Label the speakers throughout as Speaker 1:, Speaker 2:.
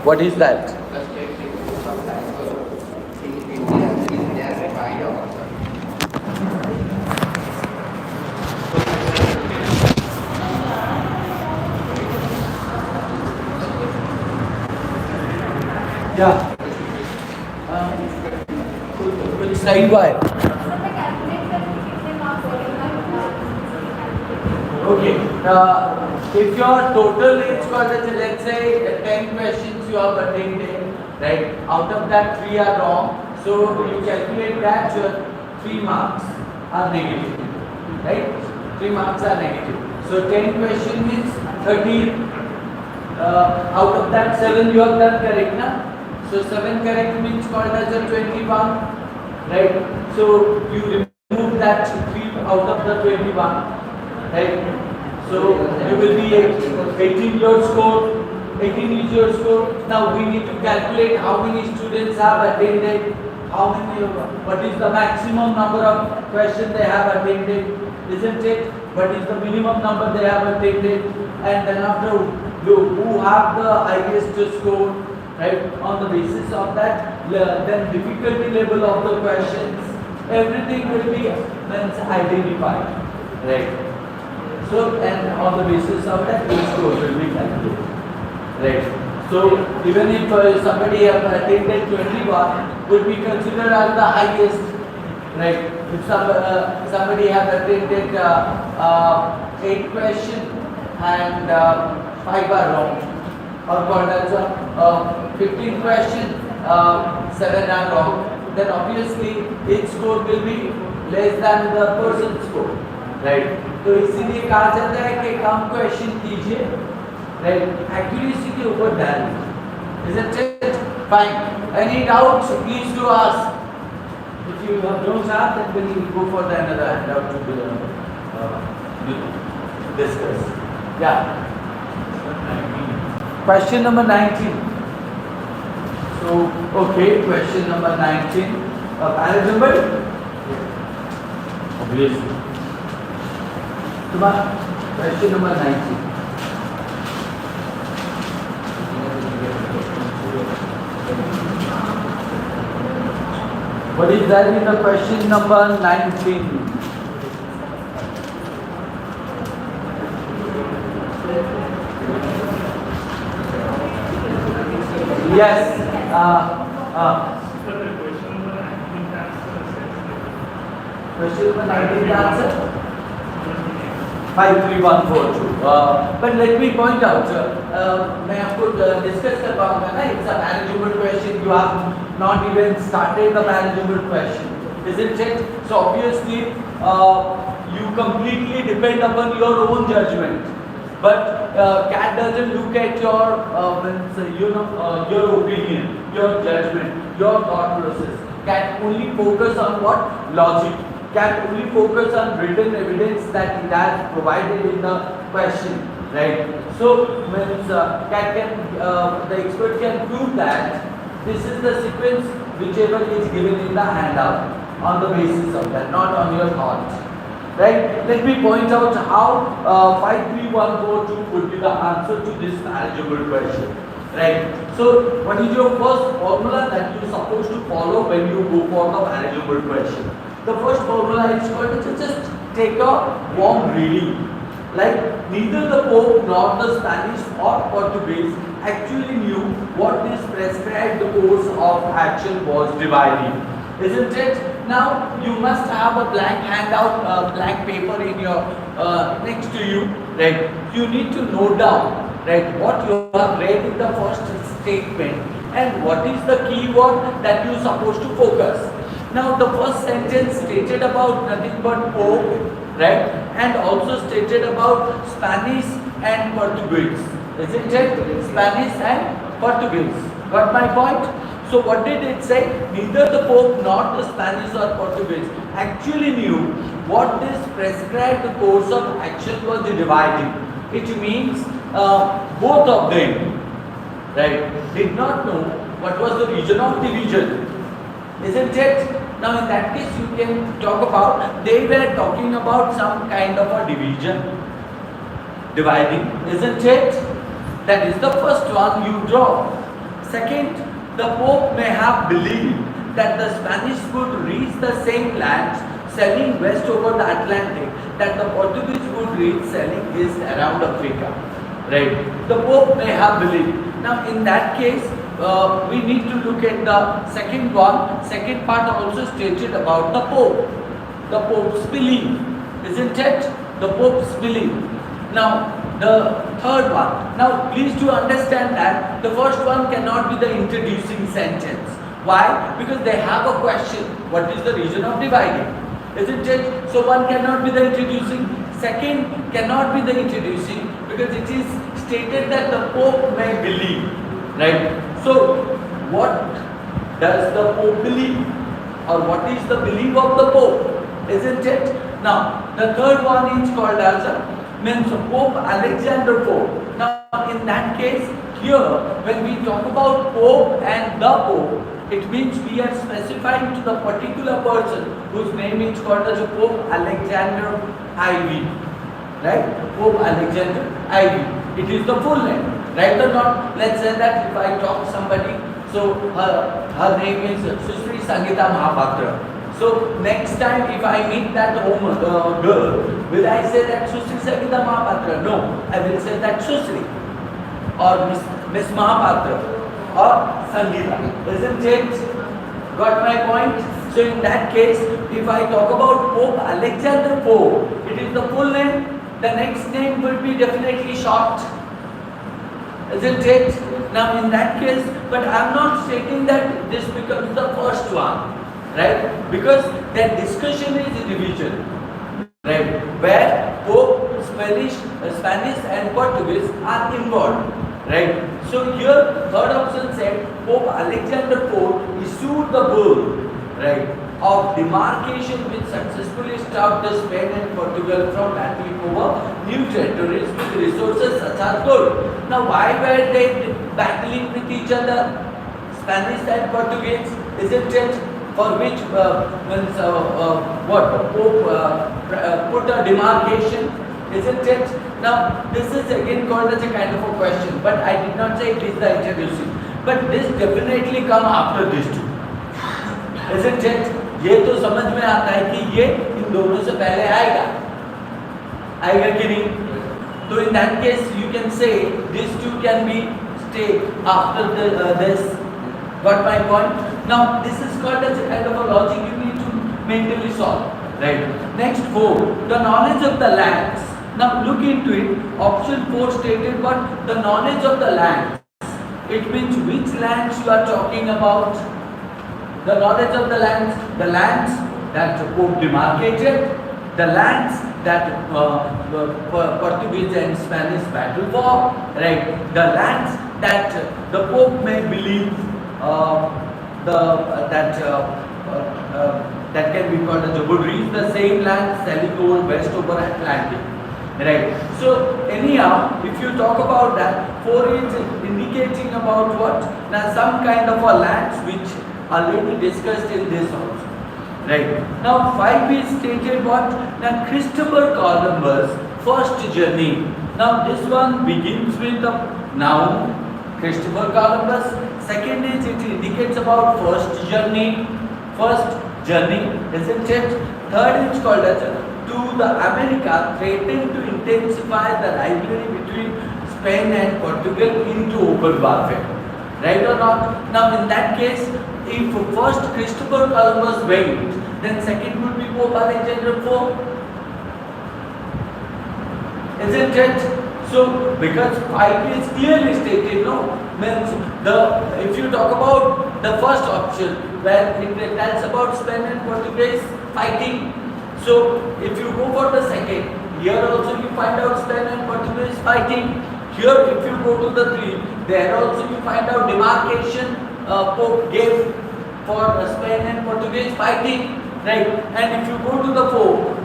Speaker 1: What is that? Yeah. Which side why? Okay. If your total is called, let's say 10 questions you have attended, right? Out of that 3 are wrong. So you calculate that your 3 marks are negative, right? 3 marks are negative. So 10 question means 13. Out of that 7 you have done correct, na? So 7 correct means called as a 21, right? So you remove that 3 out of the 21, right? So you will be 18 your score. 18 is your score. Now we need to calculate how many students have attended, what is the maximum number of questions they have attended, isn't it? What is the minimum number they have attended, and then after who have the highest score, right? On the basis of that, then difficulty level of the questions, everything will be identified, right? So, and on the basis of that, each score will be calculated, right? So, even if somebody have attended 21, would be considered as the highest, right? If somebody have attended 8 questions and 5 are wrong, or called as 15 questions, 7 are wrong, then obviously each score will be less than the person's score, right? तो इसीलिए कहा जाता है कि कम question कीजिए, right? Accuracy के ऊपर ध्यान दीजिए. Isn't it? Fine. Any doubts? Please do ask. If you don't have, then we'll go for the another handout to discuss. Yeah. Question number 19. So, okay, question number 19. Remember? Obviously. Question number 19. What is that in the question number 19? Yes. Question number 19 answer? 53142. But let me point out, मैं आपको discuss कर पाऊँगा ना, it's a manageable question. You have not even started the manageable question, isn't it? So obviously, you completely depend upon your own judgment. But CAT doesn't look at your, your opinion, your judgment, your thought process. CAT only focus on what? Logic. CAT only focus on written evidence that it has provided in the question, right? So means CAT can, the expert can prove that this is the sequence whichever is given in the handout on the basis of that, not on your thoughts, right? Let me point out how 53142 would be the answer to this manageable question, right? So what is your first formula that you are supposed to follow when you go for the manageable question? The first formula is called to just take a warm reading. Like neither the Pope nor the Spanish or Portuguese actually knew what this prescribed course of action was dividing. Isn't it? Now you must have a blank handout, blank paper in your next to you, right? You need to note down, right, what you have read in the first statement and what is the keyword that you are supposed to focus. Now the first sentence stated about nothing but Pope, right, and also stated about Spanish and Portuguese, isn't it? Spanish and Portuguese. Got my point? So what did it say? Neither the Pope nor the Spanish or Portuguese actually knew what this prescribed course of action was dividing. It means both of them, right, did not know what was the region of division. Isn't it? Now in that case you can talk about, they were talking about some kind of a division, dividing, isn't it? That is the first one you draw. Second, the Pope may have believed that the Spanish would reach the same lands sailing west over the Atlantic that the Portuguese would reach sailing east around Africa. Right? The Pope may have believed. Now in that case, we need to look at the second one. Second part also stated about the Pope. The Pope's belief. Isn't it? The Pope's belief. Now the third one. Now please do understand that the first one cannot be the introducing sentence. Why? Because they have a question. What is the reason of dividing? Isn't it? So one cannot be the introducing. Second cannot be the introducing because it is stated that the Pope may believe. Right? So what does the Pope believe? Or what is the belief of the Pope? Isn't it? Now the third one is called as means Pope Alexander Pope. Now in that case, here when we talk about Pope and the Pope, it means we are specifying to the particular person whose name is called as Pope Alexander IV. Right? Pope Alexander IV. It is the full name. Right or not? Let's say that if I talk to somebody, so her name is Susri Sangita Mahapatra. So next time if I meet that girl, will I say that Susri Sangita Mahapatra? No, I will say that Susri or Miss Mahapatra or Sangita. Isn't it? Got my point? So in that case, if I talk about Pope Alexander Pope, it is the full name. The next name will be definitely short. Isn't it? Now in that case, but I am not stating that this becomes the first one. Right? Because that discussion is a division. Right? Where Pope, Spanish and Portuguese are involved. Right? So here third option said Pope Alexander Pope issued the bull, right, of demarcation which successfully stopped the Spain and Portugal from battling over new territories with resources such as gold. Now why were they battling with each other? Spanish and Portuguese, isn't it? For which what Pope put a demarcation, isn't it? Now this is again called as a kind of a question, but I did not say it is the introducing. But this definitely come after these two, isn't it? ये तो समझ में आता है कि ये इन दोनों से पहले आएगा कि नहीं? तो in that case you can say these two can be stay after this. Got my point? Now this is called as a kind of a logic you need to mentally solve. Right? Next 4, the knowledge of the lands. Now look into it. Option 4 stated what? The knowledge of the lands. It means which lands you are talking about. The knowledge of the lands that Pope demarcated, the lands that Portuguese and Spanish battled for, right? The lands that the Pope may believe that can be called as the would reach the same land sailing over west over Atlantic. Right. So anyhow, if you talk about that, 4 is indicating about what? Now some kind of a lands which already discussed in this also. Right. Now 5 is stated what? Now Christopher Columbus first journey. Now this one begins with the noun Christopher Columbus. Second is it indicates about first journey, isn't it? Third is called as to the America threatened to intensify the rivalry between Spain and Portugal into open warfare. Right or not? Now in that case, if first Christopher Columbus went, then second would be Pope Alexander Pope. Isn't it? So because 5 is clearly stated, no? Means if you talk about the first option where it tells about Spain and Portuguese fighting. So if you go for the second, here also you find out Spain and Portuguese fighting. Here if you go to the 3, there also you find out demarcation Pope gave for Spain and Portuguese fighting. Right? And if you go to the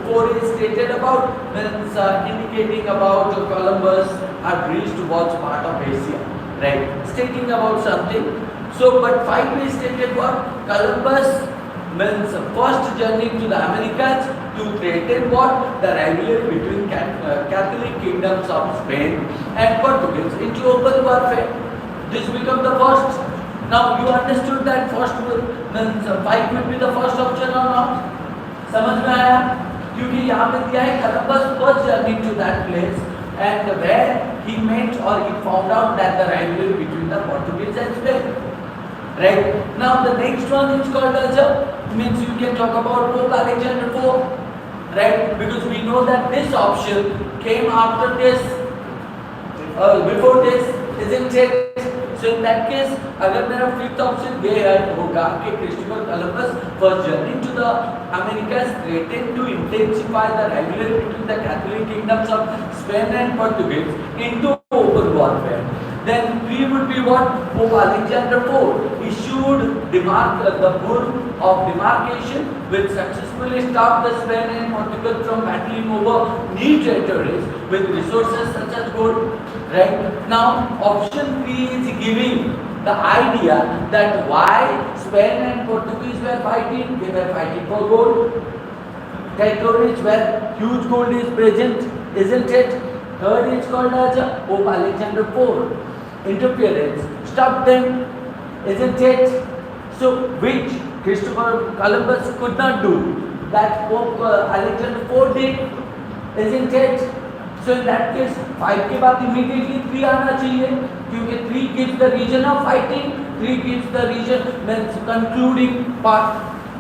Speaker 1: 4 is stated about means indicating about Columbus had reached towards part of Asia. Right? Stating about something. So but 5 is stated what? Columbus means first journey to the Americas to threaten what? The rivalry between Catholic kingdoms of Spain and Portuguese into open warfare. This becomes the first. Now you understood that first means 5 will be the first option or not? समझ में आया? क्योंकि यहाँ पे दिया है Columbus was journeying to that place and where he met or he found out that the rivalry between the Portuguese and Spain. Right? Now the next one is called as means you can talk about Pope Alexander IV. Right? Because we know that this option came after this, before this, isn't it? So in that case, अगर मेरा fifth option ये है होगा कि Christopher Columbus was journeying to the Americas threatened to intensify the rivalry between the Catholic kingdoms of Spain and Portuguese into open warfare. Then we would be what? Pope Alexander IV issued the bull of demarcation which successfully stopped the Spain and Portugal from battling over new territories with resources such as gold. Right? Now option 3 is giving the idea that why Spain and Portuguese were fighting. They were fighting for gold. Territories where huge gold is present, isn't it? Third is called as Pope Alexander IV. Interference stopped them, isn't it? So which Christopher Columbus could not do, that Pope Alexander IV did, isn't it? So in that case 5 के बाद immediately 3 आना चाहिए क्योंकि 3 gives the region of fighting, 3 gives the region means concluding part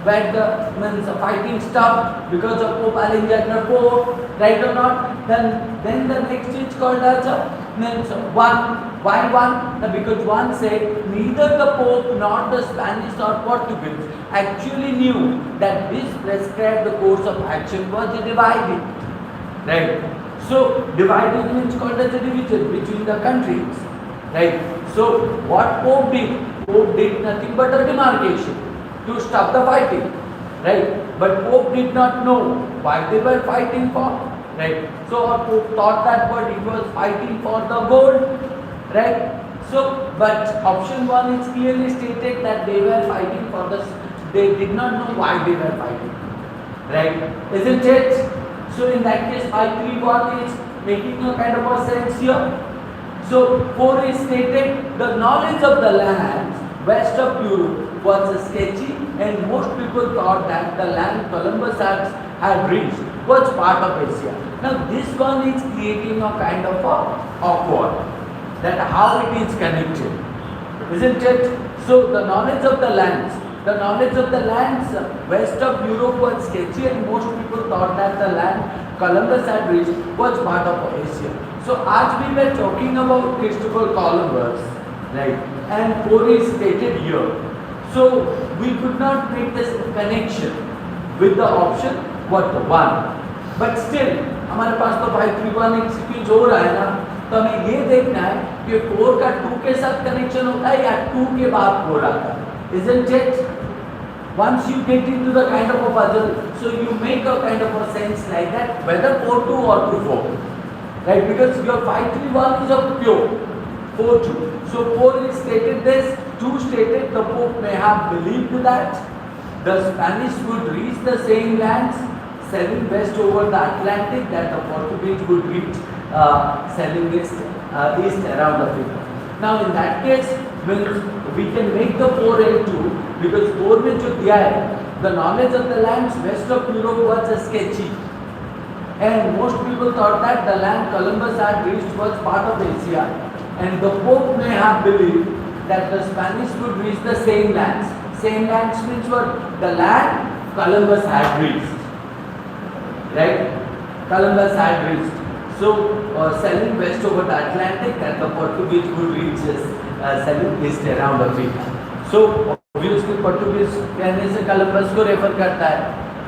Speaker 1: where the means fighting stopped because of Pope Alexander IV, right or not? Then the next is called as means 1. Why 1? Because 1 said neither the Pope nor the Spanish or Portuguese actually knew that this prescribed the course of action was divided. Right? So divided means called as a division between the countries. Right? So what Pope did? Pope did nothing but a demarcation to stop the fighting. Right? But Pope did not know why they were fighting for. Right? So Pope thought that but it was fighting for the gold. Right? So, but option 1 is clearly stated that they were fighting for the, they did not know why they were fighting. Right? Isn't it? So in that case 531 is making a kind of a sense here. So 4 is stated the knowledge of the lands west of Europe was sketchy and most people thought that the land Columbus had reached was part of Asia. Now this one is creating a kind of a awkward, that how it is connected, isn't it? So the knowledge of the lands west of Europe was sketchy and most people thought that the land Columbus had reached was part of Asia. So as we were talking about Christopher Columbus, right, and 4 is stated here. So we could not make this connection with the option what 1. But still हमारे पास तो 531 excuse हो रहा है ना, तो हमें ये देखना है कि 4 का 2 के साथ कनेक्शन होता है या 2 के बाद 4 आता है, isn't it? Once you get into the kind of a puzzle, so you make a kind of a sense like that, whether 4-2 or 2-4, right? Because your 531 is a pure 4-2. So 4 is stated this, 2 stated the Pope may have believed that the Spanish would reach the same lands sailing west over the Atlantic that the Portuguese would reach sailing east around Africa. Now in that case, we can make the 4 and 2 because 4 में जो दिया है, the knowledge of the lands west of Europe was sketchy and most people thought that the land Columbus had reached was part of Asia and the Pope may have believed that the Spanish would reach the same lands. Same lands means what? The land Columbus had reached. Right? Columbus had reached. So, sailing west over the Atlantic that the Portuguese would reach sailing east around Africa. So, obviously Portuguese कहने से Columbus को refer करता है.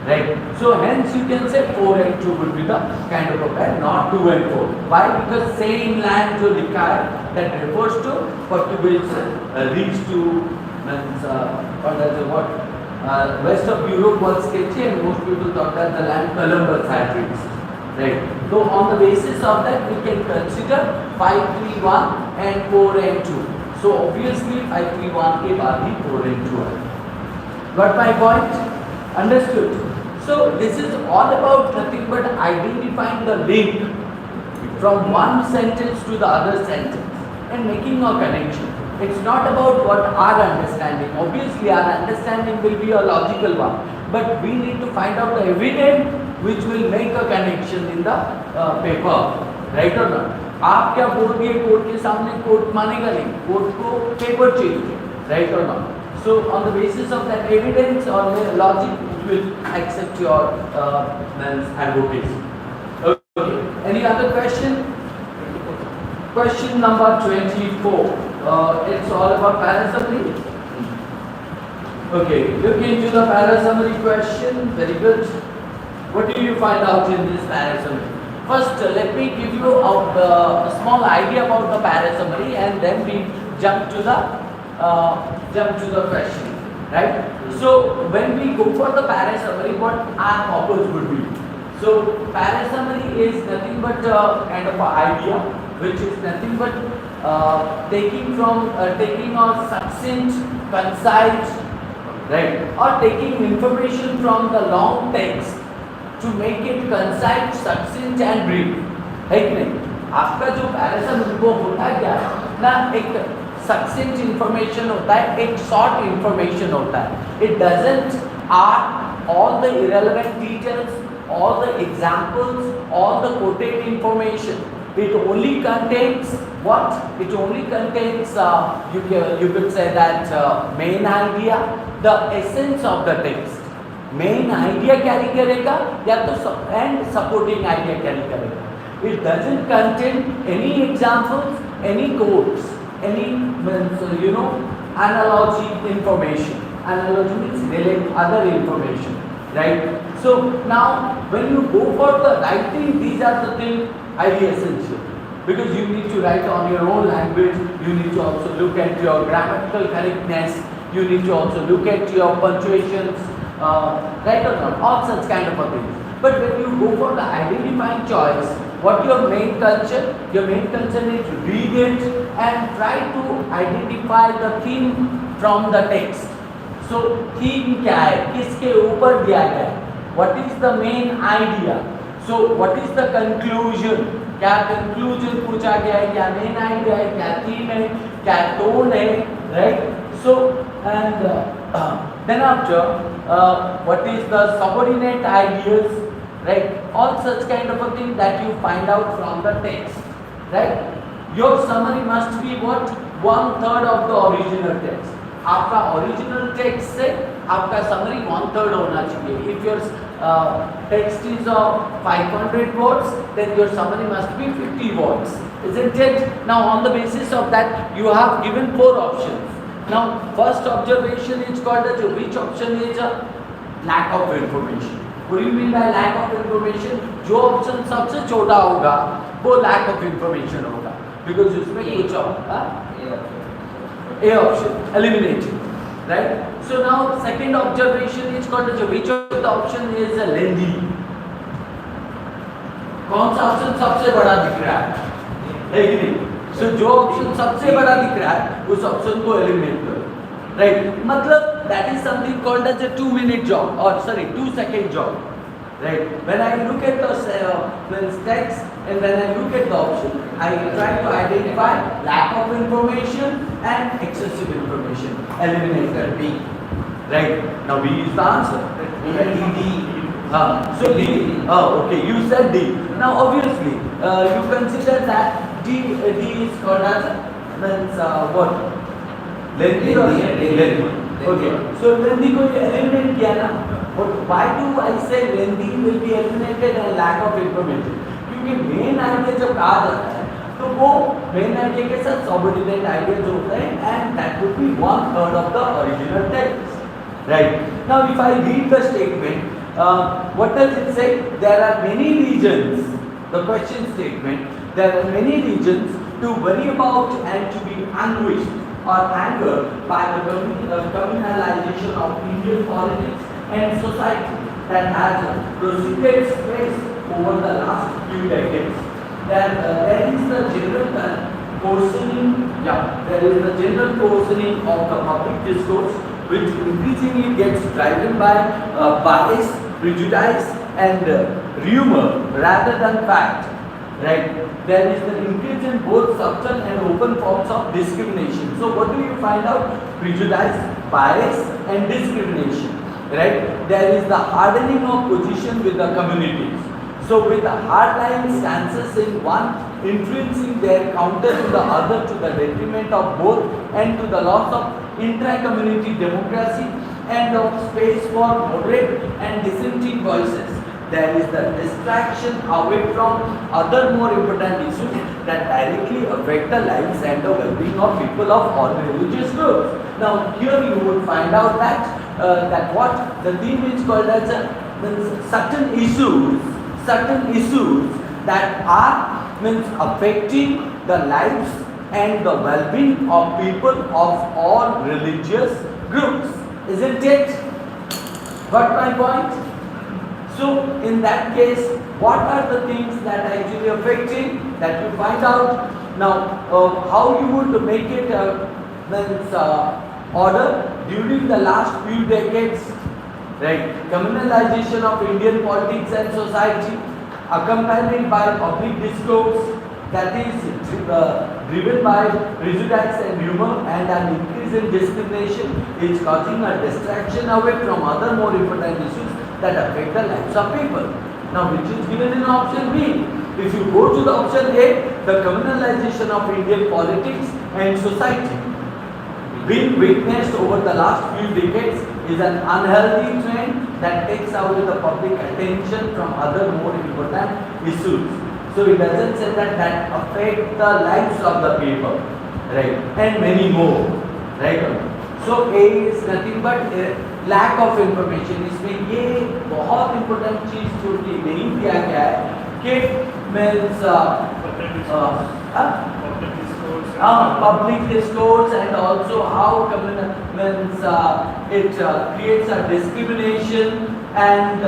Speaker 1: Right? So, hence you can say 4 and 2 would be the kind of a pair, not 2 and 4. Why? Because same land जो लिखा है that refers to Portuguese reach to means west of Europe was sketchy and most people thought that the land Columbus had reached. Right. So on the basis of that we can consider 531 and 4 and 2. So obviously 531 के बाद ही 4 and 2 है. Got my point? Understood? So this is all about nothing but identifying the link from one sentence to the other sentence and making a connection. It's not about what our understanding. Obviously, our understanding will be a logical one, but we need to find out the evidence which will make a connection in the paper, right or not? आप क्या बोल दिए court के सामने, court मानेगा नहीं, court को paper चाहिए, right or not? So on the basis of that evidence or logic, it will accept your advocacy. Okay. Any other question? Question number 24. It's all about parasummary. Okay, look into the parasummary question. Very good. What do you find out in this parasummary? First, let me give you a small idea about the parasummary, and then we jump to the question, right? So when we go for the parasummary, what our purpose would be? So parasummary is nothing but kind of an idea, which is nothing but taking a succinct, concise, right, or taking information from the long text to make it concise, succinct and brief, है कि नहीं? आपका जो parasummary वो होता है क्या ना, एक succinct information होता है, एक short information होता है. It doesn't add all the irrelevant details, all the examples, all the quoted information. It only contains what? It only contains, you could say that main idea, the essence of the text. Main idea carry करेगा या तो and supporting idea carry करेगा. It doesn't contain any examples, any quotes, any analogy information. Analogy means relate other information, right? So now when you go for the writing, these are the things highly essential, because you need to write on your own language. You need to also look at your grammatical correctness. You need to also look at your punctuations, right or not, all such kind of a things. But when you go for the identifying choice, what your main concern? Your main concern is to read it and try to identify the theme from the text. So theme क्या है, किसके ऊपर दिया गया है? What is the main idea? So what is the conclusion? क्या conclusion पूछा गया है, क्या main idea है, क्या theme है, क्या tone है, right? So and then after what is the subordinate ideas, right? All such kind of a thing that you find out from the text, right? Your summary must be what? 1/3 of the original text. आपका original text से आपका summary 1/3 होना चाहिए. If your text is of 500 words, then your summary must be 50 words, isn't it? Now on the basis of that, you have given 4 options. Now first observation is called as which option is a lack of information. What do you mean by lack of information? जो option सबसे छोटा होगा वो lack of information होगा, because उसमें कुछ A option eliminated, right? So now second observation is called as which of the option is lengthy. कौन सा option सबसे बड़ा दिख रहा है कि नहीं? So जो option सबसे बड़ा दिख रहा है उस option को eliminate करो, right? मतलब that is something called as a 2-minute job, or sorry 2-second job, right? When I look at the text and when I look at the option, I try to identify lack of information and excessive information. Eliminate B, right? Now B is the answer. D. So D. Okay. You said D. Now obviously you consider that D is called as what? Lengthy or lengthy? Okay. So lengthy को eliminate किया ना? But why do I say lengthy will be eliminated and lack of information? क्योंकि main idea जब कहा जाता है तो वो main idea के साथ subordinate ideas होते हैं, and that would be 1/3 of the original text, right? Now if I read the statement, what does it say? There are many reasons. The question statement: there are many reasons to worry about and to be anguished or angered by the communalization of Indian politics and society that has proceeded place over the last few decades. There is the general coarsening, there is the general coarsening of the public discourse, which increasingly gets driven by bias, prejudice, and rumor rather than fact. right? There is the increase in both subtle and open forms of discrimination. So what do you find out? Prejudice, bias and discrimination, right? There is the hardening of position with the communities. So with the hardline stances in one influencing their counter to the other to the detriment of both and to the loss of intra-community democracy and of space for moderate and dissenting voices. There is the distraction away from other more important issues that directly affect the lives and the well-being of people of all religious groups. Now here you would find out that what the theme is called as certain issues that are affecting the lives and the well-being of people of all religious groups. Isn't it? Got my point? So in that case, what are the things that are actually affecting that you find out? Now, how you would make it order during the last few decades, right? Criminalization of Indian politics and society, accompanied by public discourse that is driven by prejudice and humor, and an increase in discrimination is causing a distraction away from other more important issues that affect the lives of people. Now, which is given in option B. If you go to the option A, the criminalization of Indian politics and society being witnessed over the last few decades is an unhealthy trend that takes away the public attention from other more important issues. So it doesn't say that affect the lives of the people, right? And many more, right? So A is nothing but lack of information. इसमें ये बहुत important चीज जो कि नहीं दिया गया है कि means public discourse and also how means it creates a discrimination and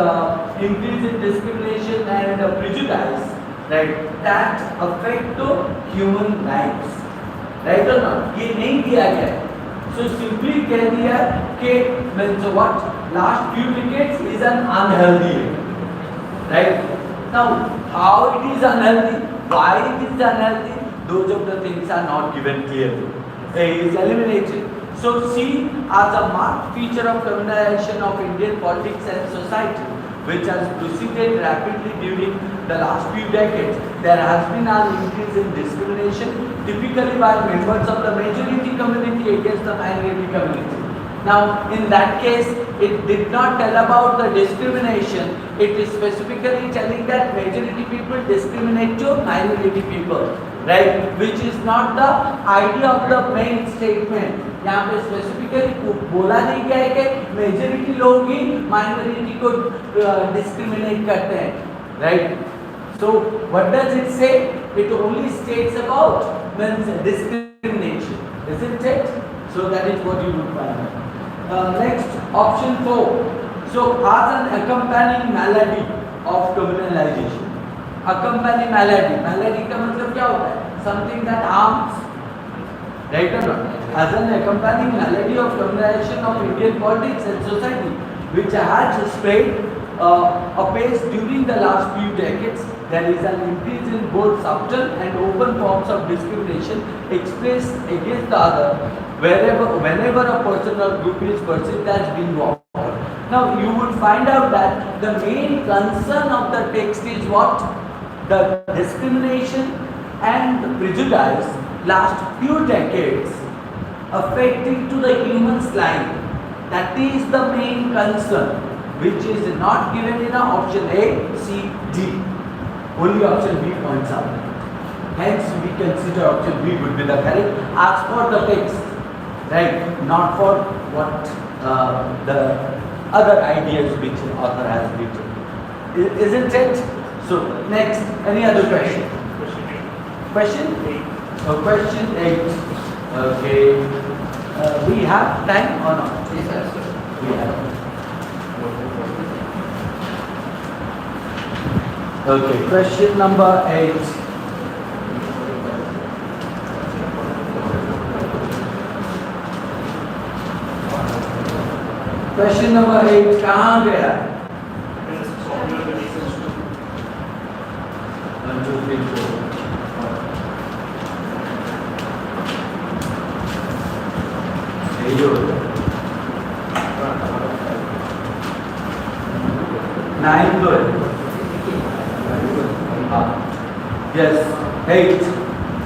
Speaker 1: increase in discrimination and prejudice, right? That affect to human lives, right or not? ये नहीं दिया गया है. So simply कह दिया कि means what last few decades is an unhealthy, right? Now how it is unhealthy, why it is unhealthy, those of the things are not given clearly. A is eliminated. So C as a marked feature of criminalization of Indian politics and society, which has proceeded rapidly during the last few decades, there has been an increase in discrimination, typically by members of the majority community against the minority community. Now, in that case, it did not tell about the discrimination. It is specifically telling that majority people discriminate to minority people, right? Which is not the idea of the main statement. यहाँ पे specifically बोला नहीं गया है कि majority लोग ही minority को discriminate करते हैं, right? So what does it say? It only states about means discrimination, isn't it? So that is what you would find. Next, option 4. So as an accompanying malady of criminalization, accompanying malady का मतलब क्या होता है? Something that harms, right or not? As an accompanying malady of criminalization of Indian politics and society, which has spread apace during the last few decades, there is an increase in both subtle and open forms of discrimination expressed against the other, whenever a person or group is perceived as being wrong. Now you would find out that the main concern of the text is what? The discrimination and prejudice last few decades affecting to the human's life. That is the main concern, which is not given in option A, C, D. Only option B points out. Hence we consider option B would be the correct as for the text, right? Not for what the other ideas which author has written. Isn't it? So next, any other question? Question 8. Question 8. Okay. We have time or not? Yes, sir. We have. Okay. Question number 8. Question number 8 कहाँ गया? 1, 2, Yes. 8.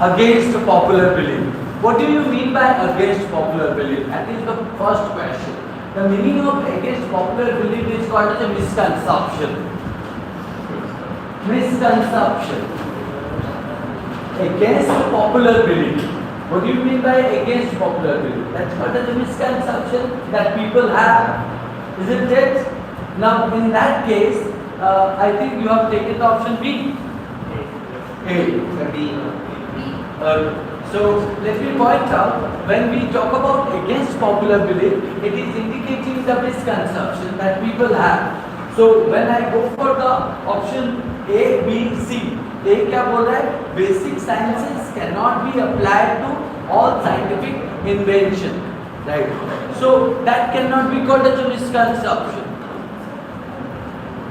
Speaker 1: Against popular belief. What do you mean by against popular belief? That is the first question. The meaning of against popular belief is called as a misconception. Misconception. Against popular belief. What do you mean by against popular belief? That's called as a misconception that people have. Isn't it? Now, in that case, I think you have taken the option B. A. So let me point out, when we talk about against popular belief, it is indicating the misconception that people have. So when I go for the option A, B, C, A क्या बोल रहा है? Basic sciences cannot be applied to all scientific invention, right? So that cannot be called as a misconception.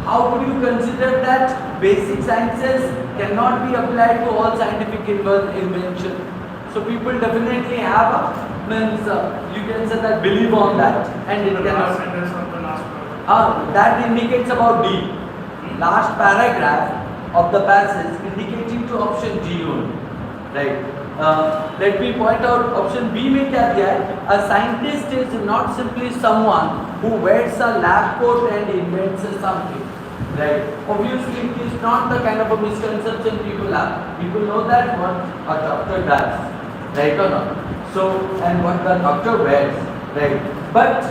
Speaker 1: How would you consider that basic sciences cannot be applied to all scientific invention? So people definitely have a, you can say that believe on that, and it cannot. That indicates about D. Last paragraph of the passage indicating to option G only, right? Let me point out option B में क्या दिया है? A scientist is not simply someone who wears a lab coat and invents something. Right. Obviously, it is not the kind of a misconception people have. People know that what a doctor does, right or not? So, and what the doctor wears, right? But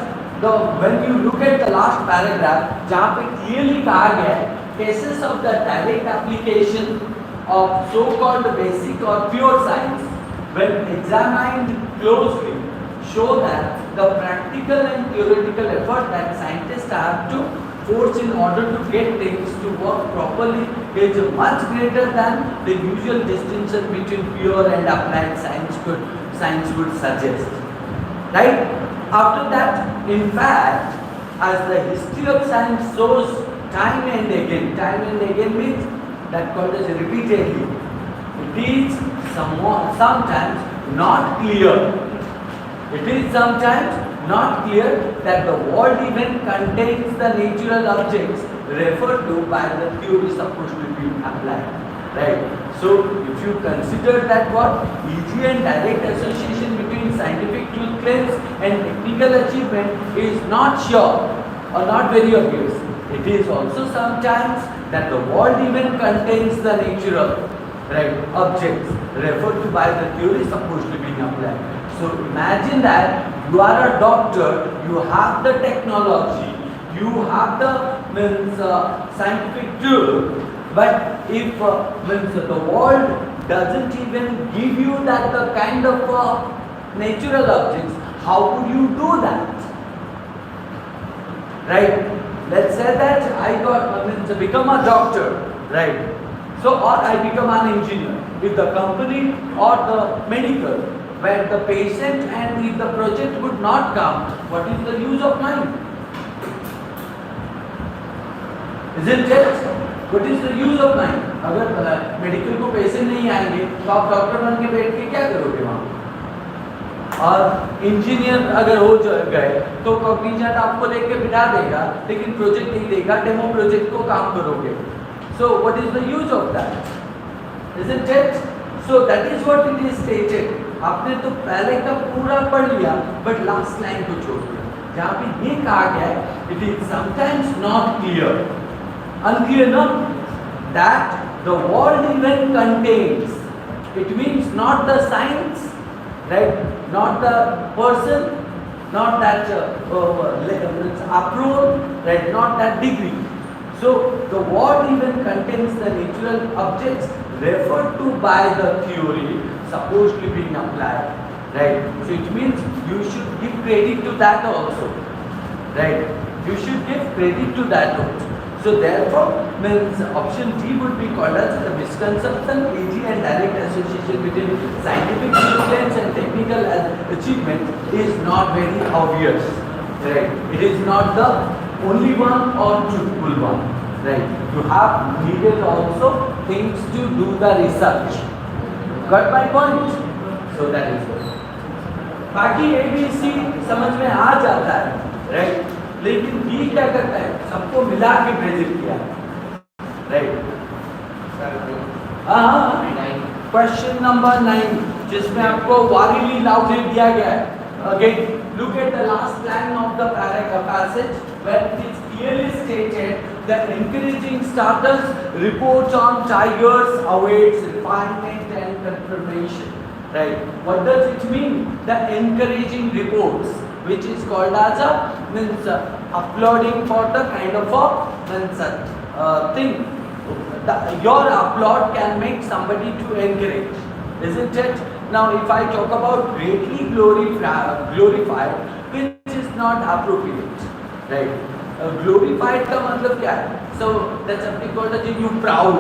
Speaker 1: when you look at the last paragraph, जहाँ पे clearly कहा गया है, cases of the direct application of so-called basic or pure science, when examined closely, show that the practical and theoretical effort that scientists have to force in order to get things to work properly is much greater than the usual distinction between pure and applied science would suggest. Right? After that, in fact, as the history of science shows time and again means that called as repeatedly, it is sometimes not clear. It is sometimes not clear that the world even contains the natural objects referred to by the theory supposed to be applied. Right? So, if you consider that what easy and direct association between scientific truth claims and technical achievement is not sure or not very obvious, it is also sometimes that the world even contains the natural objects referred to by the theory supposed to be applied. So imagine that you are a doctor, you have the technology, you have the scientific truth, but if the world doesn't even give you that the kind of natural objects, how would you do that? Right? Let's say that I become a doctor, right? So, or I become an engineer. If the company or the medical, where the patient and if the project would not come, what is the use of mine? Isn't it? What is the use of mine? अगर medical को पैसे नहीं आएंगे तो आप doctor बन के बैठ के क्या करोगे वहाँ? और इंजीनियर अगर हो गए तो कॉग्निजेंट आपको लेके बिठा देगा लेकिन प्रोजेक्ट नहीं देगा, डेमो प्रोजेक्ट को काम करोगे. So what is the use of that? Isn't it? So that is what it is stated. आपने तो पहले का पूरा पढ़ लिया but लास्ट लाइन को छोड़ दिया जहाँ पे ये कहा गया है it is sometimes not clear, unclear enough that the world even contains. It means not the science, right? Not the person, not that approach, right? Not that degree. So the world even contains the natural objects referred to by the theory supposed to be applied, right? So it means you should give credit to that also, right? You should give credit to that also. So therefore, means option D would be called as the misconception, easy and direct association between scientific claims and technical achievement is not very obvious, right? It is not the only one or truthful one, right? You have needed also things to do the research. Got my point? So that is good. बाकी ABC समझ में आ जाता है, right? लेकिन B क्या करता है? सबको मिला के प्रेजेंट किया, राइट? क्वेश्चन नंबर 9 जिसमें आपको वारीली लाउडली दिया गया है. Again, look at the last line of the passage where it is clearly stated that encouraging starters reports on tigers awaits refinement and confirmation. Right? What does it mean? The encouraging reports, which is called as a uploading for the kind of a thing. Your upload can make somebody to encourage, isn't it? Now, if I talk about greatly glorified, which is not appropriate, right? Glorified का मतलब क्या है? So that's something called as you proud.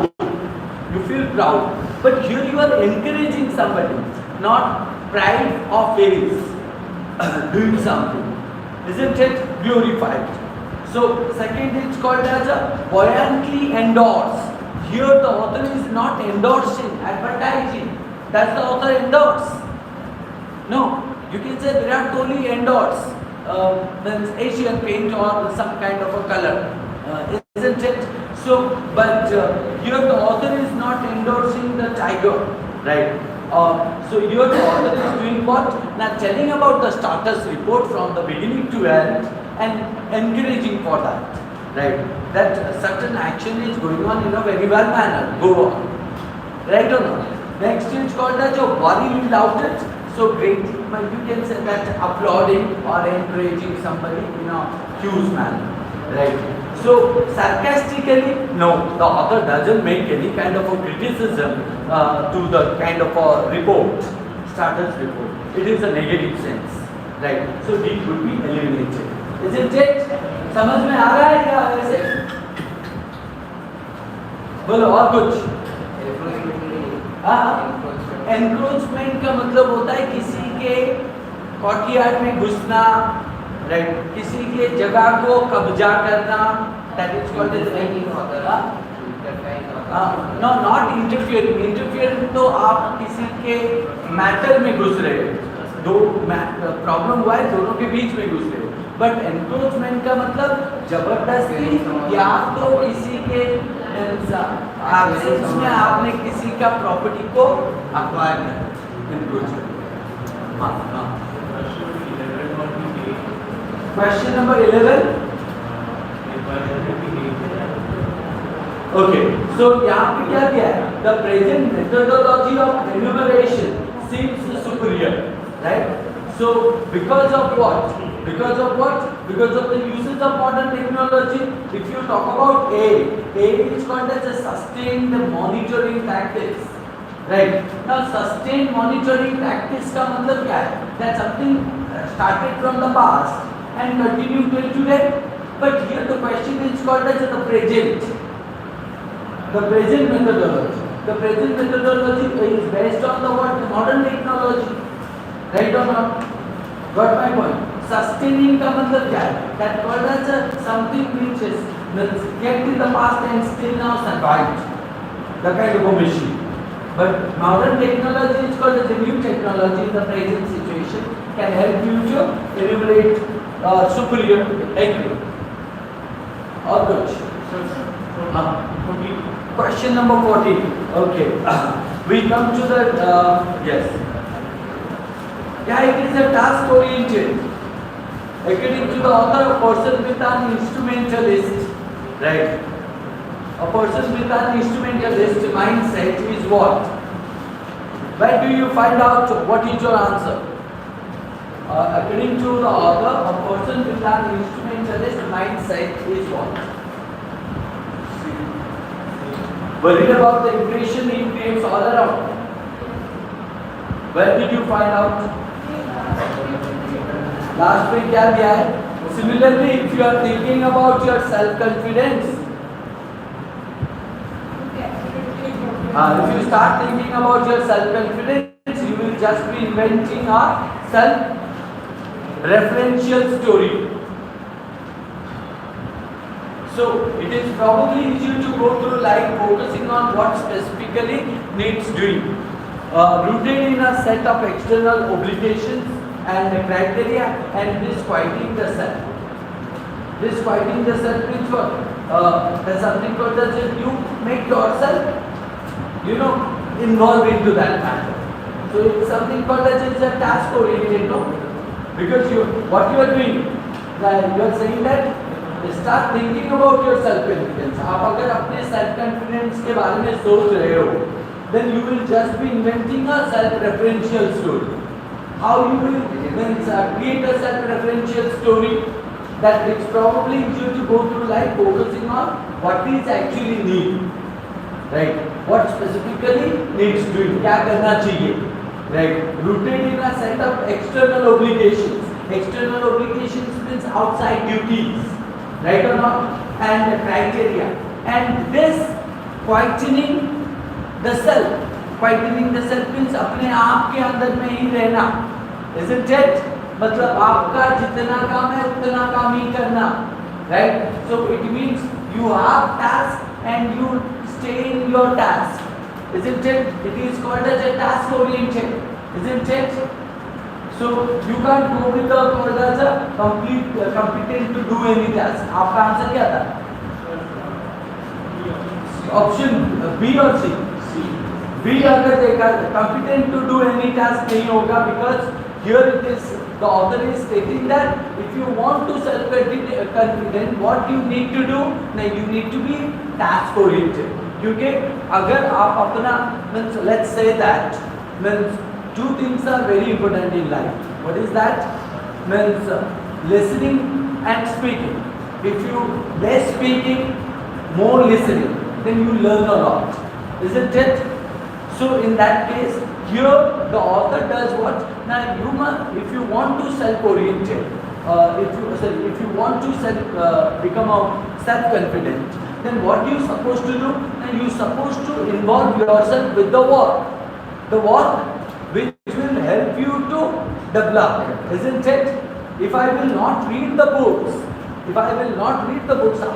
Speaker 1: You feel proud, but here you are encouraging somebody, not pride or face doing something, isn't it? Glorified. So second, it's called as a buoyantly endorse. Here the author is not endorsing, advertising. Does the author endorse? No. You can say Virat Kohli endorse Asian paint or some kind of a color, isn't it? So, but here the author is not endorsing the tiger, right? So here the author is doing what? Now telling about the status report from the beginning to end and encouraging for that, right? That certain action is going on in a very well manner. Go on, right or not? Next is called as a worry lauded. So great, but you can say that applauding or encouraging somebody in a huge manner, right? So sarcastically, no, the author doesn't make any kind of a criticism to the kind of a report, status report. It is a negative sense, right? So D would be eliminated, isn't it? समझ में आ रहा है क्या वैसे? बोलो और कुछ? Encroachment का मतलब होता है किसी के कॉर्टयार्ड में घुसना, राइट? किसी के जगह को कब्जा करना, that is called as no not interfering. Interfering तो आप किसी के मैटर में घुस रहे हो, दो प्रॉब्लम हुआ है दोनों के बीच में घुस रहे हो. बट एनक्रोचमेंट का मतलब जबरदस्ती या तो किसी के एब्सेंस में आपने किसी का प्रॉपर्टी को अक्वायर किया. एनक्रोचमेंट. Question number 11. ओके, सो यहाँ पे क्या दिया है? The present methodology of enumeration seems superior, right? So because of what? Because of what? Because of the uses of modern technology. If you talk about A is called as a sustained monitoring tactics, right? Now sustained monitoring tactics का मतलब क्या है? That something started from the past and continue till today. But here the question is called as the present. The present methodology. The present methodology is based on the what? Modern technology. Right or not? Got my point? Sustaining का मतलब क्या है? That called as something which is kept in the past and still now survived. The kind of a machine. But modern technology is called as a new technology in the present situation can help you to enumerate superior accurate. All good. Question number 14. Okay. We come to the yes. Yeah, it is a task oriented. According to the author, a person with an instrumentalist, right? A person with an instrumentalist mindset is what? Where do you find out what is your answer? According to the author, a person with an instrumentalist mindset is what? Worried about the impression he creates all around. Where did you find out? Last पे क्या दिया है? Similarly, if you are thinking about your self-confidence, if you start thinking about your self-confidence, you will just be inventing a self-referential story. So it is probably easier to go through life focusing on what specifically needs doing. Rooted in a set of external obligations and criteria, and disquieting the self. Disquieting the self means what? There's something called as you make yourself, involved into that matter. So it's something called as it's a task oriented, no? Because what you are doing, you are saying that start thinking about your self confidence. आप अगर अपने self confidence के बारे में सोच रहे हो, then you will just be inventing a self referential story. How you will create a self referential story? That it's probably easier to go through life focusing on what is actually need, right? What specifically needs doing, क्या करना चाहिए, right? Rooted in a set of external obligations. External obligations means outside duties, right or not? And criteria. And this quietening the self. Quietening the self means अपने आप के अंदर में ही रहना, isn't it? मतलब आपका जितना काम है उतना काम ही करना, right? So it means you have task and you stay in your task, isn't it? It is called as a task oriented, isn't it? So you can't go with the called as a competent to do any task. आपका answer क्या था? Option B or C? B अगर देखा competent to do any task नहीं होगा, because here it is the author is stating that if you want to self-confident, what you need to do? No, you need to be task oriented. क्योंकि अगर आप अपना means let's say that means two things are very important in life. What is that? Means listening and speaking. If you less speaking, more listening, then you learn a lot, isn't it? So in that case, here the author does what? Now if you want to self-oriented, if you want to become a self-confident, then what you supposed to do? Now you supposed to involve yourself with the work which will help you to develop, isn't it? If I will not read the books,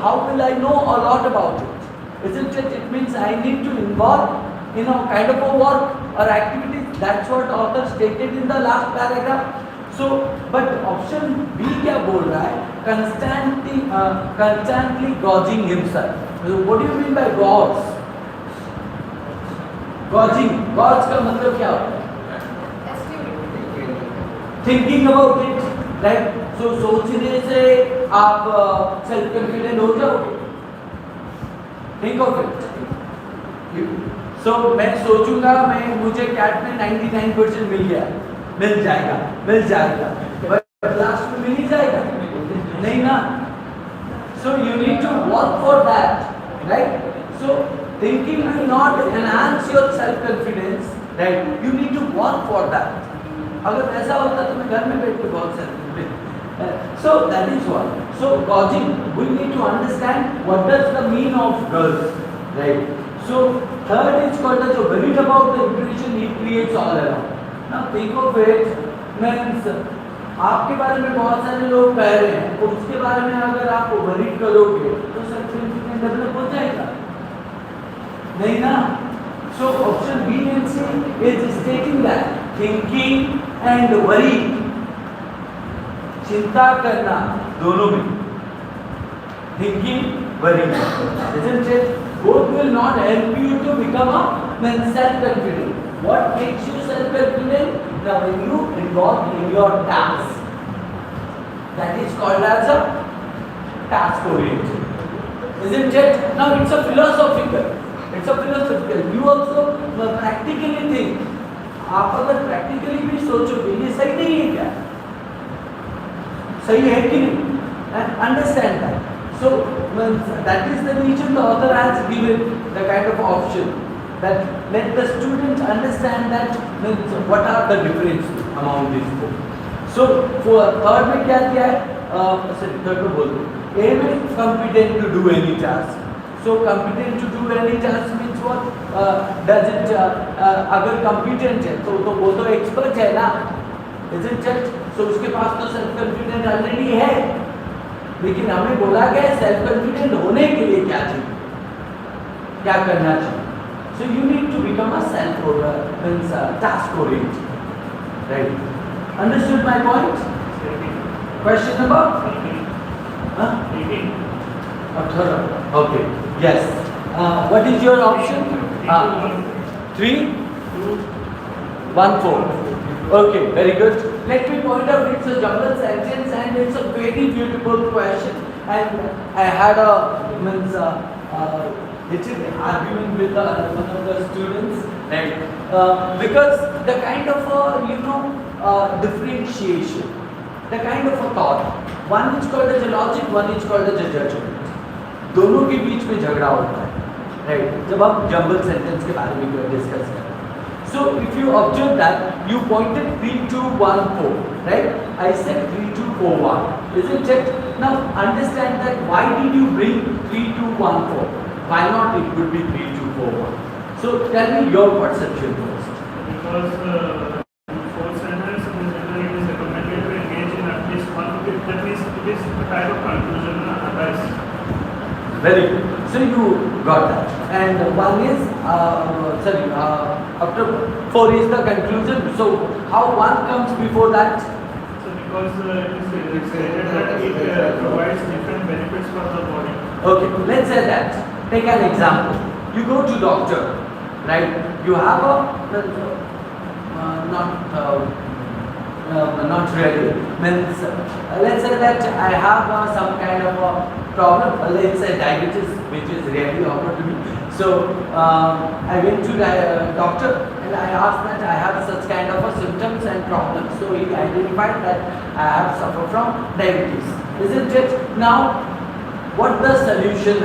Speaker 1: how will I know a lot about it? Isn't it? It means I need to involve in a kind of a work or activity. That's what author stated in the last paragraph. So, but option B क्या बोल रहा है? Constantly gauging himself. So what do you mean by gauge? Gauge का मतलब क्या होता है? Thinking about it, right? So सोचने से आप self confident हो जाओगे. Think of it. So मैं सोचूंगा मुझे कैट में 99% मिल जाएगा, but लास्ट में मिल ही जाएगा नहीं ना? So you need to work for that, right? So thinking will not enhance your self confidence, right? You need to work for that. अगर ऐसा होता तो मैं घर में बैठ के बहुत self-confident. So that is what. So gauging, we need to understand what does the mean of girls, right? So third is called as worried about the impression he creates all around. Now think of it, means आपके बारे में बहुत सारे लोग कह रहे हैं, तो उसके बारे में अगर आप worried करोगे तो सेल्फ कॉन्फिडेंस डेवलप हो जाएगा नहीं ना? So option B and C is stating that thinking and worry, चिंता करना दोनों में, thinking, worry, isn't it? Both will not help you to become a self-confident. What makes you self-confident? Now when you involve in your task, that is called as a task oriented, isn't it? Now it's a philosophical. You also practically think. आप अगर practically भी सोचोगे ये सही नहीं है क्या? सही है कि नहीं? And understand that. So that is the reason the author has given the kind of option that let the students understand that what are the differences among these two. So for third में क्या किया है? Third को बोल दो. A में competent to do any task. So competent to do any task means what? Does it अगर competent है तो वो तो expert है ना? Isn't it? So उसके पास तो self confident already है. लेकिन हमें बोला गया सेल्फ कॉन्फिडेंट होने के लिए क्या चाहिए, क्या करना चाहिए. So you need to become a task oriented, right? Understood my point? Question number? Huh?
Speaker 2: 18.
Speaker 1: Okay. Yes. What is your option? 3, 1, 4. Okay, very good. Let me point out it's a jumbled sentence and it's a very beautiful question. And I had a little argument with one of the students, right? Because the kind of differentiation, the kind of a thought, one is called as a logic, one is called as a judgment. दोनों के बीच में झगड़ा होता है, right? जब आप jumbled sentence के बारे में डिस्कस करें. So if you observe that you pointed 3, 2, 1, 4, right? I said 3, 2, 4, 1, isn't it? Now understand that why did you bring 3, 2, 1, 4? Why not it would be 3, 2, 4, 1? So tell me your perception first.
Speaker 2: Because fourth sentence it is recommended to engage in at least one. That means it is a type of conclusion advice.
Speaker 1: Very good. So you got that. And one is after 4 is the conclusion. So how 1 comes before that?
Speaker 2: So because it is stated that it provides different benefits for the body.
Speaker 1: Okay, let's say that. Take an example. You go to doctor, right? You have a not really. Means let's say that I have some kind of a problem. Let's say diabetes, which is really occurred to me. So I went to the doctor and I asked that I have such kind of a symptoms and problems. So he identified that I have suffered from diabetes. Isn't it? Now, what the solution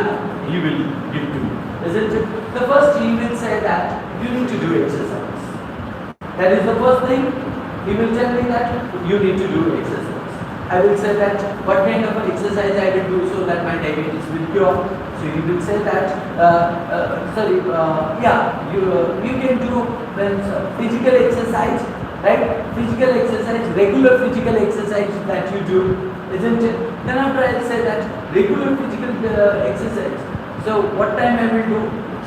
Speaker 1: he will give to me? Isn't it? The first he will say that you need to do exercise. That is the first thing. He will tell me that you need to do exercise. I will say that what kind of exercise I will do so that my diabetes will cure. So he will say that you can do physical exercise, right? Physical exercise, regular physical exercise that you do, isn't it? Then after I will say that regular physical exercise. So what time I will do?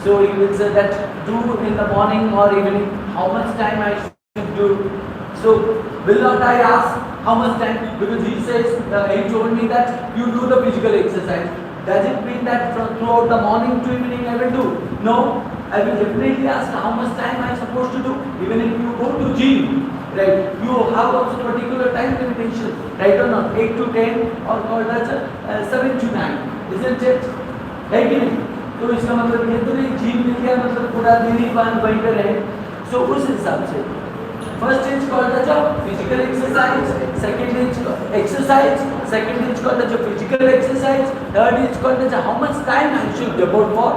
Speaker 1: So he will say that do in the morning or evening. How much time I should do? So will not I ask how much time? Because he says, he told me that you do the physical exercise. Does it mean that from throughout the morning to evening I will do? No, I will definitely ask how much time I am supposed to do. Even if you go to gym, right? You have also particular time limitation, right or not? 8 to 10 or called as 7 to 9, isn't it? है कि नहीं? तो इसका मतलब ये तो नहीं gym मिल गया मतलब पूरा दिन ही वहीं पे रहे. So उस हिसाब से first is called as a physical exercise, second is exercise, second is called as a physical exercise, third is called as a how much time I should devote for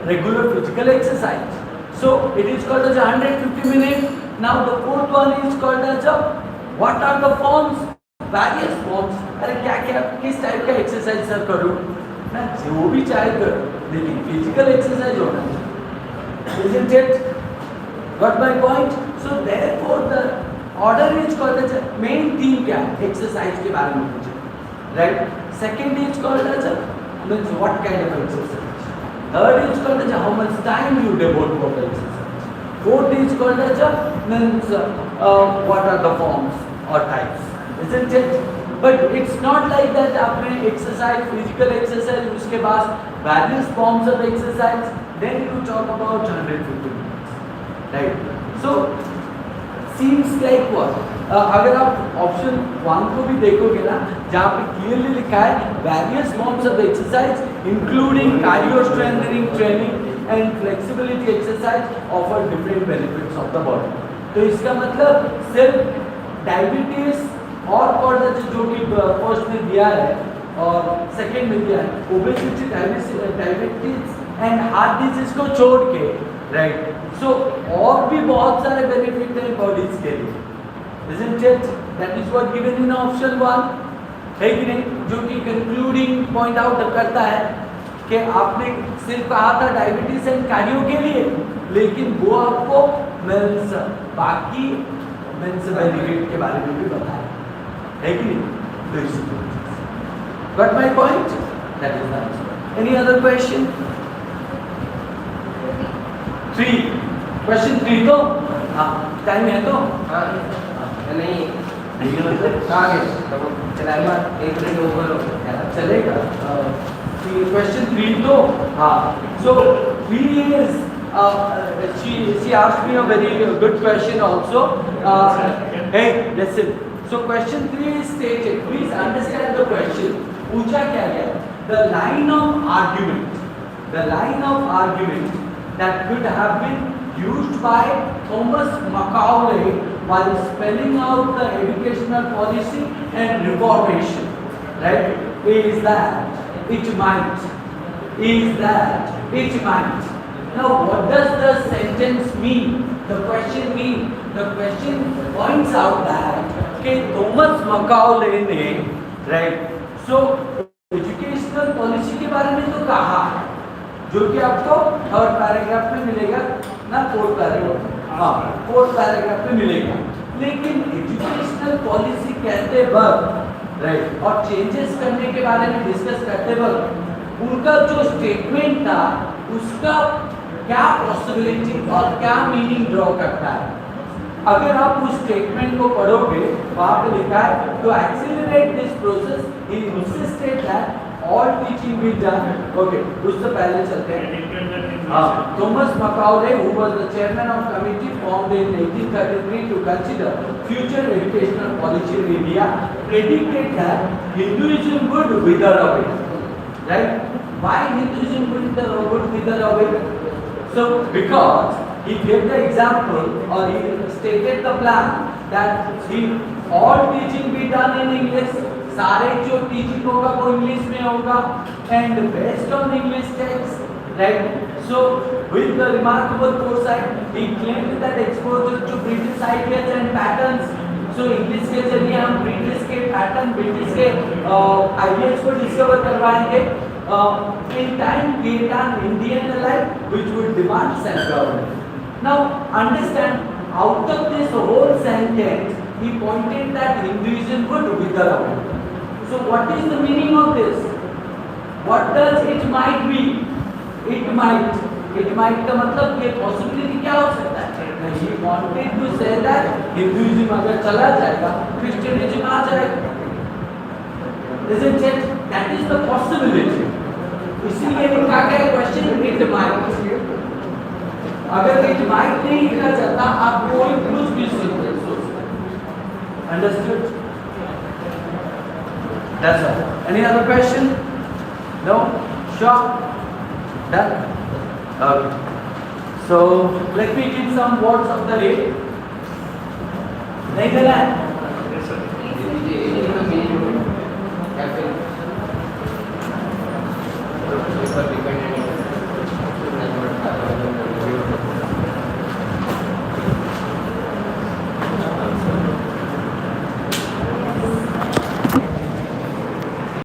Speaker 1: regular physical exercise. So it is called as a 150 minutes. Now the fourth one is called as a what are the forms? Various forms. अरे क्या क्या किस type का exercise sir करूँ? ना जो भी चाहे करो, लेकिन physical exercise होना चाहिए. Isn't it? Got my point? So therefore the order is called as a main theme क्या है? Exercise के बारे में पूछे, right? Second is called as a means what kind of exercise. Third is called as a how much time you devote for the exercise. Fourth is called as a means what are the forms or types, isn't it? But it's not like that. आपने exercise, physical exercise, उसके बाद various forms of exercise, then you talk about 150 minutes, right? So seems like what? अगर आप option 1 को भी देखोगे ना, जहाँ पे clearly लिखा है various forms of exercise including cardio strengthening training and flexibility exercise offer different benefits of the body. तो इसका मतलब सिर्फ डायबिटीज और कॉर्डर जो कि फर्स्ट में दिया है और सेकंड में दिया है obesity diabetes and heart disease को छोड़ के, राइट? सो और भी बहुत सारे बेनिफिट हैं बॉडीज के लिए, isn't it? That is what given in option 1, है कि नहीं? जो कि कंक्लूडिंग पॉइंट आउट करता है कि आपने सिर्फ कहा था डायबिटीज एंड कार्डियो के लिए, लेकिन वो आपको मीन्स बाकी मीन्स बेनिफिट के बारे में भी बताया, है कि नहीं? तो Got my point? That is the answer. Any other question? 3. Question 3 तो हाँ टाइम है तो
Speaker 3: हाँ नहीं कहाँ गए चलाएगा 1 मिनट ओवर हो गया
Speaker 1: चलेगा question 3 तो हाँ so 3 is she asked me a very good question also hey listen so question 3 is stated please understand the question पूछा क्या गया the line of argument that could have been used by Thomas Macaulay while spelling out the educational policy and reformation, right? Is that it might. Now, what does the sentence mean? The question mean. The question points out that Thomas Macaulay ने, right? So, educational policy के बारे में तो कहा है. जो कि आपको 3rd पैराग्राफ में मिलेगा ना 4th पैराग्राफ हाँ 4th पैराग्राफ में मिलेगा लेकिन एजुकेशनल पॉलिसी कहते वक्त राइट और चेंजेस करने के बारे में डिस्कस करते वक्त उनका जो स्टेटमेंट था उसका क्या पॉसिबिलिटी और क्या मीनिंग ड्रॉ करता है अगर आप उस स्टेटमेंट को पढ़ोगे वहाँ पे लिखा है to accelerate this process he insisted that all teaching be done okay उससे पहले चलते हैं हाँ Thomas Macaulay who was the chairman of committee formed in 1833 to consider future educational policy in India predicted that Hinduism would wither away right why Hinduism would wither away so because he gave the example or he stated the plan that all teaching be done in English सारे जो teaching होगा वो English में होगा and based on English text right so with the remarkable foresight he claimed that exposure to British ideas and patterns so English के जरिए हम British के पैटर्न ब्रिटिश के आइडियाज को डिस्कवर करवाएंगे in time create an Indian life which would demand self-government now understand out of this whole sentence he pointed that Hinduism would wither away so what is the meaning of this what does it might be it might का मतलब ये possibility क्या हो सकता है he wanted to say that Hinduism अगर चला जाएगा Christianism आ जाएगा isn't it that is the possibility इसीलिए लिखा गया question it might अगर it might नहीं लिखा जाता आप कोई कुछ भी सोच सकते understood that's all any other question no sure done okay so let me give some words of the day नहीं देना है